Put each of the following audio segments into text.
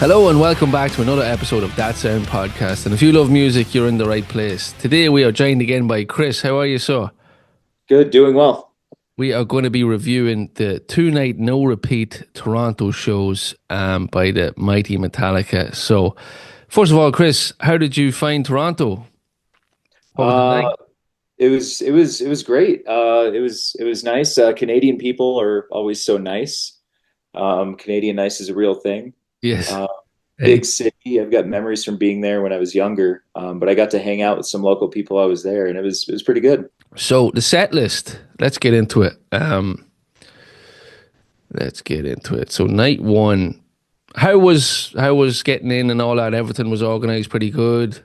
Hello and welcome back to another episode of That Sound Podcast. And if you love music, you're in the right place. Today we are joined again by Chris. How are you, sir? Good, doing well. We are going to be reviewing the two-night no-repeat Toronto shows by the mighty Metallica. So, first of all, Chris, how did you find Toronto? What was it like? Uh, it was great. It was nice. Canadian people are always so nice. Canadian nice is a real thing. Yes. Uh, Hey. Big city. I've got memories from being there when I was younger. But I got to hang out with some local people I was there, and it was pretty good. So the set list. Let's get into it. Let's get into it. So night one, how was getting in and all that? Everything was organized pretty good.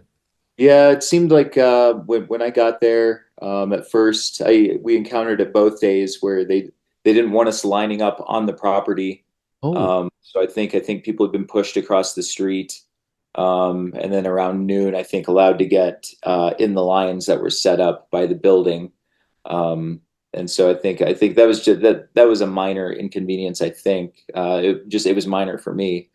Yeah, it seemed like when I got there at first, I we encountered it both days where they didn't want us lining up on the property. Oh, So I think people had been pushed across the street, and then around noon, I think allowed to get in the lines that were set up by the building. And so I think that was just that was a minor inconvenience. I think it was minor for me.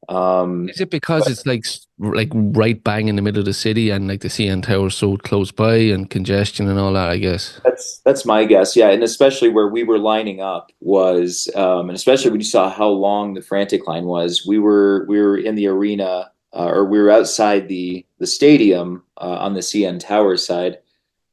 Um, is it because it's like right bang in the middle of the city and like the CN Tower so close by and congestion and all that, I guess. That's my guess, yeah, and especially where we were lining up was, and especially when you saw how long the frantic line was. We were in the arena, or we were outside the stadium on the CN Tower side,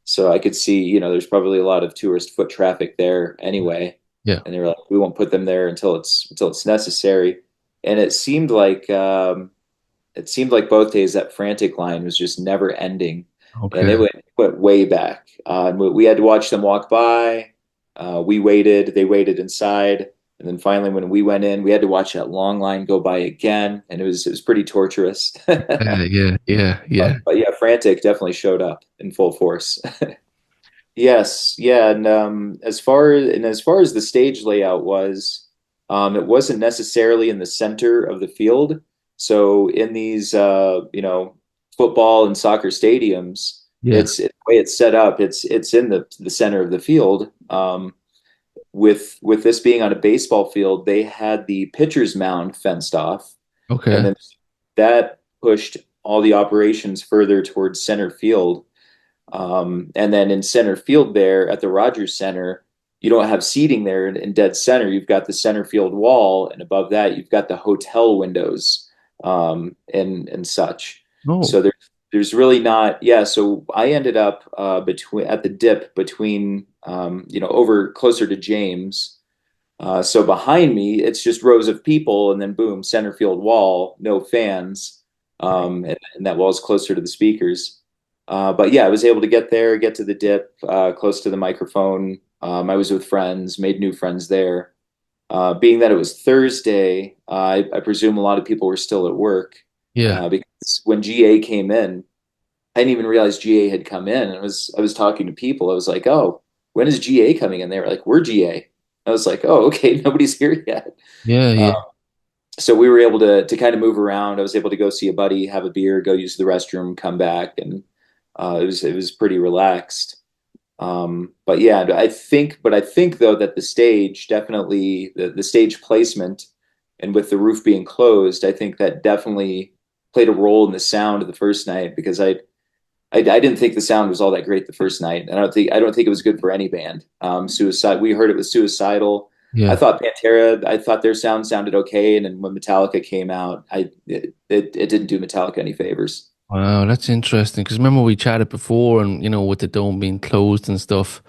so I could see, there's probably a lot of tourist foot traffic there anyway, Yeah. and they were like, we won't put them there until it's necessary, and it seemed like both days that frantic line was just never ending, and it Okay. went way back. And we had to watch them walk by. We waited, they waited inside, and then finally, when we went in, we had to watch that long line go by again, and it was pretty torturous. Yeah, yeah, yeah, yeah. But yeah, frantic definitely showed up in full force. Yes, yeah, and as far as the stage layout was, it wasn't necessarily in the center of the field. So in these, football and soccer stadiums, Yeah. it's the way it's set up. It's in the center of the field. With this being on a baseball field, they had the pitcher's mound fenced off, and Okay. then that pushed all the operations further towards center field. And then in center field there at the Rogers Center, you don't have seating there in dead center. You've got the center field wall, and above that, you've got the hotel windows, and such. Oh, So there's really not, yeah. So I ended up between at the dip between, over closer to James. So behind me, it's just rows of people, and then boom, center field wall, no fans, and that wall is closer to the speakers. But yeah, I was able to get there, get to the dip, close to the microphone. I was with friends, made new friends there. Being that it was Thursday, I presume a lot of people were still at work, yeah. because when GA came in, I didn't even realize GA had come in. I was talking to people. I was like, "Oh, when is GA coming in?" They were like, "We're GA." I was like, "Oh, okay, nobody's here yet." Yeah, Uh, yeah. so we were able to kind of move around. I was able to go see a buddy, have a beer, go use the restroom, come back, and it was pretty relaxed. But yeah, but I think though that the stage definitely the stage placement, and with the roof being closed, I think that definitely played a role in the sound of the first night, because I didn't think the sound was all that great the first night, and I don't think it was good for any band. Suicide, we heard it was Suicidal. I Yeah. thought Pantera, I thought their sound sounded okay, and then when Metallica came out, it didn't do Metallica any favors. Wow, that's interesting. Because remember we chatted before, and with the dome being closed and stuff,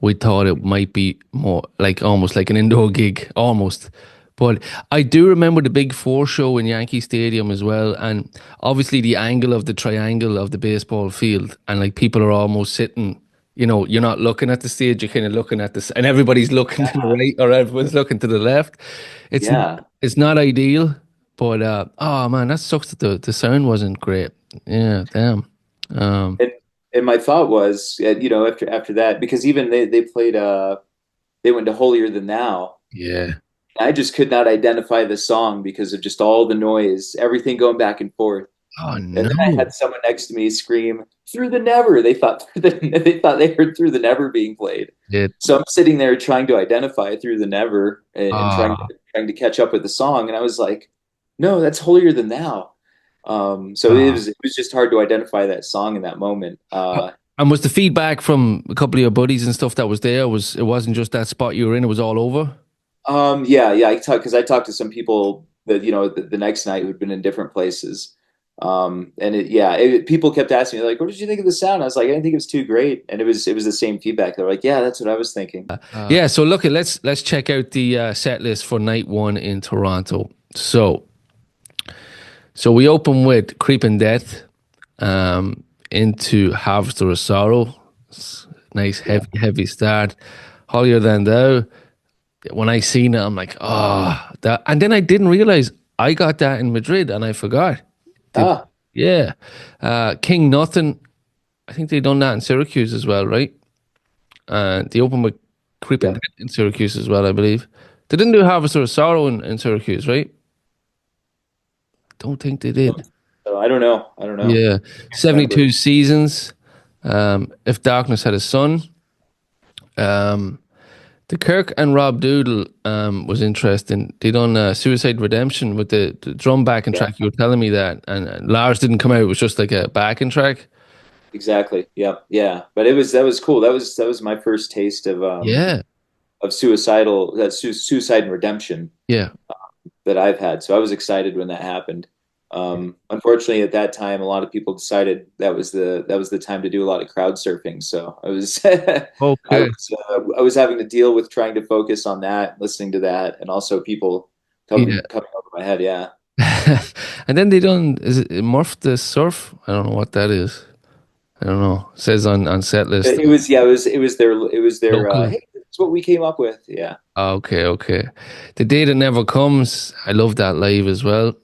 we thought it might be more like almost like an indoor gig, almost. But I do remember the Big Four show in Yankee Stadium as well, and obviously the angle of the triangle of the baseball field, and like people are almost sitting. You're not looking at the stage; you're kind of looking at this, and everybody's looking to the Yeah, right or everyone's looking to the left. It's yeah. it's not ideal, but oh man, that sucks that the sound wasn't great. Yeah, damn. Um, And and my thought was, after that, because even they played, they went to Holier Than Thou. yeah. I just could not identify the song because of just all the noise, everything going back and forth. Oh And then I no. had someone next to me scream "Through the Never." They thought they heard "Through the Never" being played. It. So I'm sitting there trying to identify "Through the Never," and trying Ah, to trying to catch up with the song, and I was like, No, that's Holier Than Thou. So Ah. it was just hard to identify that song in that moment. And was the feedback from a couple of your buddies and stuff that was there, was it wasn't just that spot you were in, it was all over? Yeah, yeah. I talked to some people that the next night who'd been in different places. And people kept asking me like, "What did you think of the sound?" I was like, "I didn't think it was too great," and it was the same feedback. They're like, "Yeah, that's what I was thinking." Yeah, so look, let's check out the set list for night one in Toronto. So we open with Creeping Death, into Harvester of Sorrow. Nice Yeah. heavy start. Holier Than Thou. When I seen it, I'm like, oh, that. And then I didn't realize I got that in Madrid, and I forgot. Did Ah, Yeah, King Nothing. I think they done that in Syracuse as well, right? They opened with Creeping yeah. Dead in Syracuse as well, I believe. They didn't do Harvester of Sorrow in Syracuse, right? Don't think they did. So I don't know. I don't know. Yeah, Remember. 72 seasons. If Darkness Had a Son. Um, the Kirk and Rob Doodle was interesting. They done Suicide Redemption with the drum backing Yeah, track. You were telling me that, and Lars didn't come out. It was just like a backing track. exactly. Yep. Yeah. But that was cool. That was my first taste Yeah, of suicide and redemption yeah, that I've had. So I was excited when that happened. Unfortunately, at that time, a lot of people decided that was the time to do a lot of crowd surfing. So I was okay, I was having to deal with trying to focus on that, listening to that, and also people yeah. coming over my head. Yeah, And then they done, is it Morph the Surf? I don't know what that is. I don't know. It says on set list. it was their Local. hey, that's what we came up with. Yeah, Okay, okay. The Day That Never Comes. I love that live as well.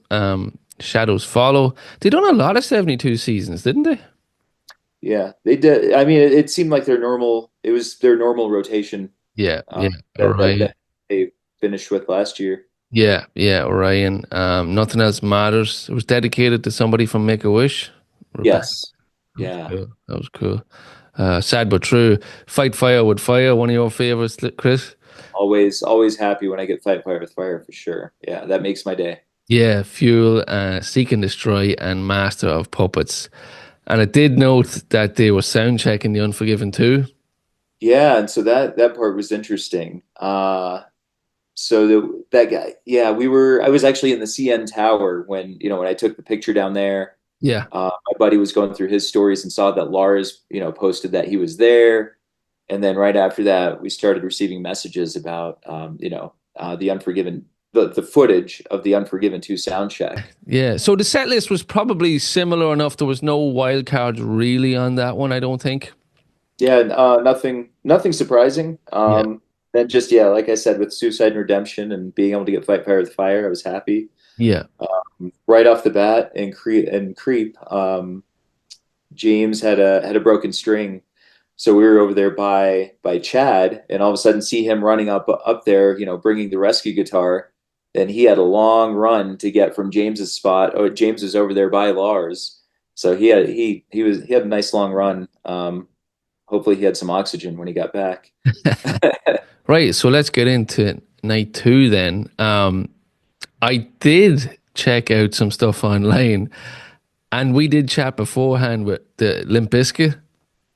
Shadows Follow. They done a lot of 72 seasons, didn't they? yeah, they did. I mean, it seemed like their normal. It was their normal rotation Yeah, yeah, that Orion. they finished with last year. Yeah, yeah, Orion. Nothing Else Matters. It was dedicated to somebody from Make-A-Wish. Rebecca. Yes. That was Yeah. cool. That was cool. Sad but true. Fight Fire with Fire, one of your favorites, Chris. Always happy when I get Fight Fire with Fire for sure. Yeah, that makes my day. Yeah, Fuel, Seek and Destroy, and Master of Puppets. And I did note that they were sound checking The Unforgiven too. Yeah, and so that part was interesting. That guy, yeah, I was actually in the CN Tower when, when I took the picture down there. Yeah. My buddy was going through his stories and saw that Lars, posted that he was there. And then right after that, we started receiving messages about, the Unforgiven, the footage of the Unforgiven 2 sound check. Yeah. So the set list was probably similar enough. There was no wild cards really on that one, I don't think. Yeah, nothing surprising. Yeah. Then just yeah, like I said, with Suicide and Redemption and being able to get Fight Fire with Fire, I was happy Yeah. right off the bat. And Creep, James had a broken string, so we were over there by Chad, and all of a sudden see him running up there, bringing the rescue guitar. And he had a long run to get from James's spot. Oh, James was over there by Lars, so he had a nice long run. Hopefully he had some oxygen when he got back. Right. So let's get into night two then. I did check out some stuff online and we did chat beforehand with the Limp Bizkit.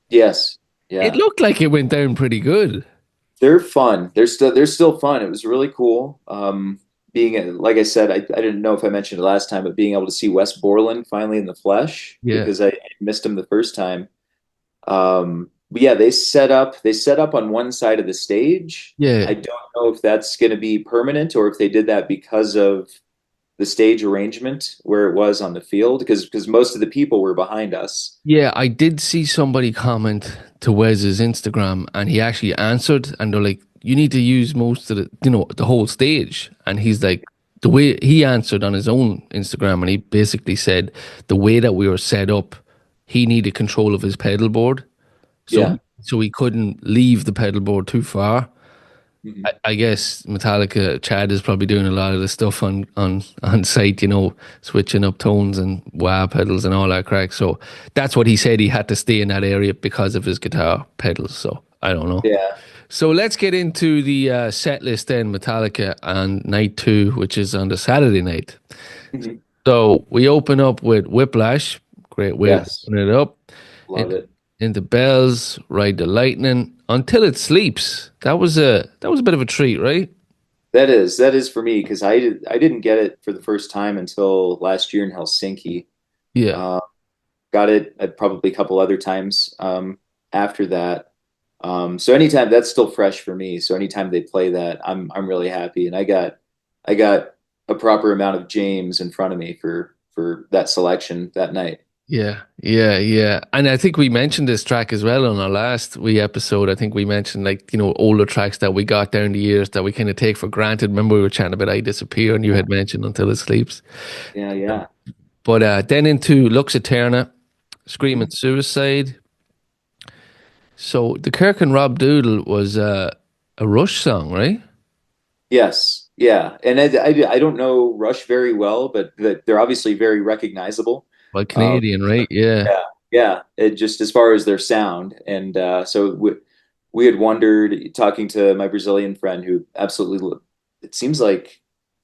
Yes. It Yeah. looked like it went down pretty good. They're fun. They're still fun. It was really cool. Being like I said, I didn't know if I mentioned it last time, but being able to see Wes Borland finally in the flesh Yeah. because I missed him the first time. But yeah, they set up on one side of the stage. Yeah. I don't know if that's going to be permanent or if they did that because of the stage arrangement where it was on the field because most of the people were behind us. Yeah, I did see somebody comment to Wes's Instagram and he actually answered and they're like, you need to use most of the whole stage. And he's like, the way he answered on his own Instagram and he basically said the way that we were set up, he needed control of his pedal board. So Yeah. so he couldn't leave the pedal board too far. Mhm. I guess Metallica Chad is probably doing a lot of the stuff on site, switching up tones and wah pedals and all that crack. So that's what he said. He had to stay in that area because of his guitar pedals. So I don't know. Yeah. So let's get into the set list then. Metallica on night two, which is on the Saturday night. Mhm. So we open up with Whiplash, great way of Yes, opening it up. love Into, it. into Bells, Ride the Lightning, Until It Sleeps. That was a bit of a treat, right? That is for me because I didn't get it for the first time until last year in Helsinki. Yeah. Uh, got it probably a couple other times after that. So anytime that's still fresh for me. So anytime they play that, I'm really happy. And I got a proper amount of James in front of me for that selection that night. Yeah, yeah, yeah. And I think we mentioned this track as well on our last wee episode. I think we mentioned like, older tracks that we got down the years that we kind of take for granted. Remember we were chatting about I Disappear and you Yeah, had mentioned Until It Sleeps. yeah, yeah. But then into Lux Eterna, Screaming Mhm. Suicide. So the Kirk and Rob Doodle was a Rush song, right? Yes, yeah. And I don't know Rush very well, but they're obviously very recognizable. Well, Um, Canadian, right? Yeah, Yeah, yeah. It just as far as their sound, and so we had wondered talking to my Brazilian friend who absolutely. It seems like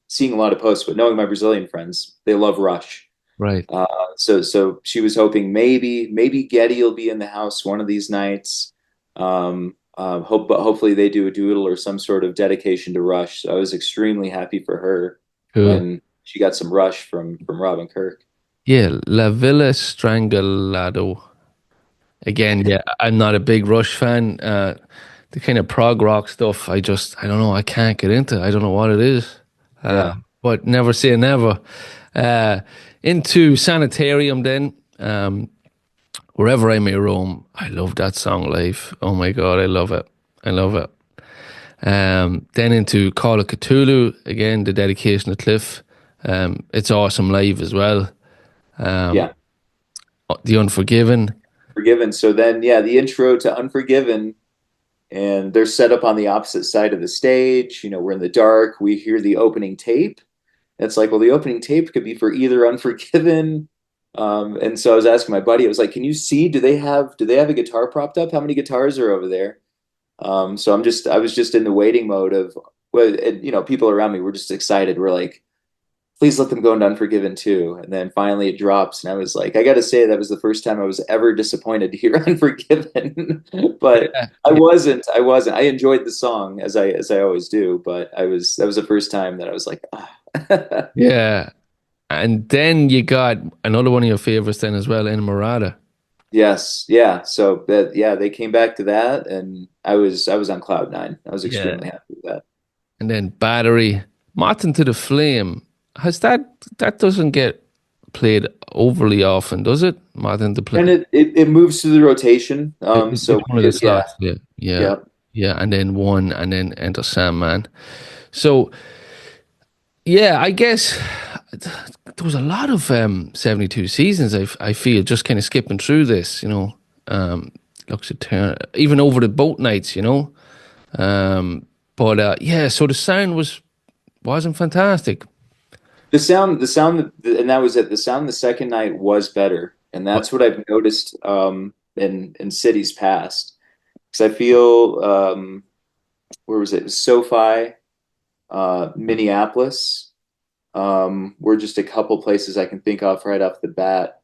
seeing a lot of posts, but knowing my Brazilian friends, they love Rush. right. Uh, so she was hoping maybe Getty will be in the house one of these nights. But hopefully they do a doodle or some sort of dedication to Rush. So I was extremely happy for her Cool. when she got some Rush from Robin Kirk. Yeah, La Villa Strangolado. Again, yeah, I'm not a big Rush fan. The kind of prog rock stuff, I don't know, I can't get into. I don't know what it is. Yeah, But never say never. Uh, into Sanitarium then, Wherever I May Roam. I love that song live. Oh my God, I love it. I love it. Then into Call of Cthulhu, again, the dedication to Cliff. It's awesome live as well. Um, yeah. The Unforgiven. Forgiven. So then, yeah, the intro to Unforgiven, and they're set up on the opposite side of the stage. We're in the dark. We hear the opening tape. It's like, well, the opening tape could be for either Unforgiven. And so I was asking my buddy, I was like, can you see? Do they have a guitar propped up? How many guitars are over there? So I was just in the waiting mode of, well, and, people around me were just excited. We're like, please let them go into Unforgiven too. And then finally it drops, and I was like, I got to say that was the first time I was ever disappointed to hear Unforgiven. But Yeah, I yeah, wasn't. I wasn't. I enjoyed the song as I always do, but I was that was the first time that I was like, ah. yeah. And then you got another one of your favorites then as well, Inamorata. Yes, yeah. So that yeah, they came back to that, and I was on cloud nine. I was Yeah. extremely happy with that. And then Battery, Moth into the Flame. Has that doesn't get played overly often, does it? Moth into the And Flame. it moves through the rotation. So It's one of the yeah, slots. Yeah, yeah, yeah. yeah. And then one, and then Enter Sandman. So yeah, I guess there was a lot of 72 seasons. I feel just kind of skipping through this, looks at turn even over the boat nights, but yeah, so the sound wasn't fantastic. The sound, and that was it. The sound the second night was better, and But that's what I've noticed in cities past. Because I feel where was it? It was SoFi, Minneapolis. Were just a couple places I can think of right off the bat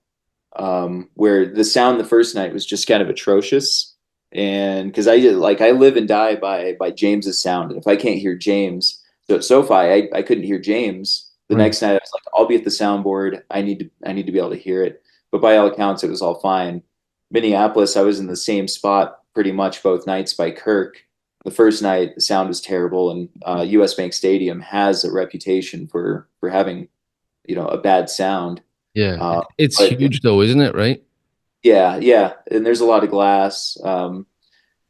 where the sound the first night was just kind of atrocious. And because I live and die by James's sound, and if I can't hear James, so at SoFi I couldn't hear James. The right, next night I was like, I'll be at the soundboard. I need to be able to hear it. But by all accounts, it was all fine. Minneapolis, I was in the same spot pretty much both nights by Kirk. The first night, the sound was terrible, and U.S. Bank Stadium has a reputation for having a bad sound. yeah, Uh, it's but huge though, isn't it? Right? yeah, yeah, and there's a lot of glass.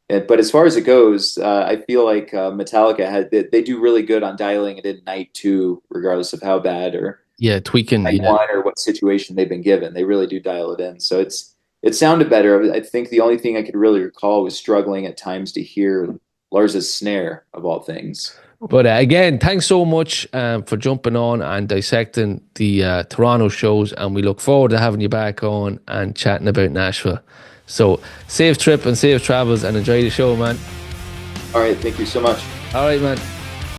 But as far as it goes, I feel like Metallica they do really good on dialing it in night two, regardless of how bad or Yeah, tweaking. night Yeah, one or what situation they've been given. They really do dial it in. So it sounded better. I think the only thing I could really recall was struggling at times to hear Lars's snare of all things. but again, thanks so much for jumping on and dissecting the Toronto shows, and we look forward to having you back on and chatting about Nashville. So safe trip and safe travels, and enjoy the show, man. All right, thank you so much. All right, man.